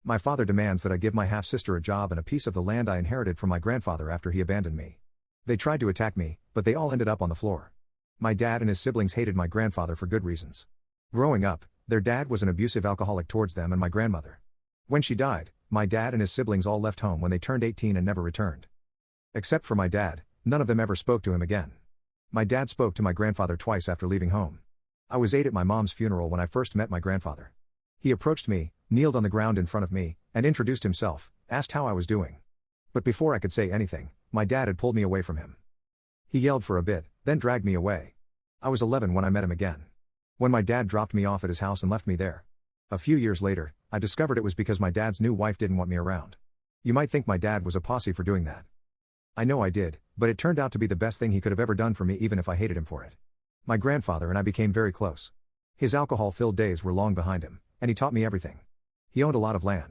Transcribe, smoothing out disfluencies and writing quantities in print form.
My father demands that I give my half-sister a job and a piece of the land I inherited from my grandfather after he abandoned me. They tried to attack me, but they all ended up on the floor. My dad and his siblings hated my grandfather for good reasons. Growing up, their dad was an abusive alcoholic towards them and my grandmother. When she died, my dad and his siblings all left home when they turned 18 and never returned. Except for my dad, none of them ever spoke to him again. My dad spoke to my grandfather twice after leaving home. I was 8 at my mom's funeral when I first met my grandfather. He approached me, kneeled on the ground in front of me, and introduced himself, asked how I was doing. But before I could say anything, my dad had pulled me away from him. He yelled for a bit, then dragged me away. I was 11 when I met him again. When my dad dropped me off at his house and left me there. A few years later, I discovered it was because my dad's new wife didn't want me around. You might think my dad was a posse for doing that. I know I did, but it turned out to be the best thing he could have ever done for me even if I hated him for it. My grandfather and I became very close. His alcohol-filled days were long behind him, and he taught me everything. He owned a lot of land.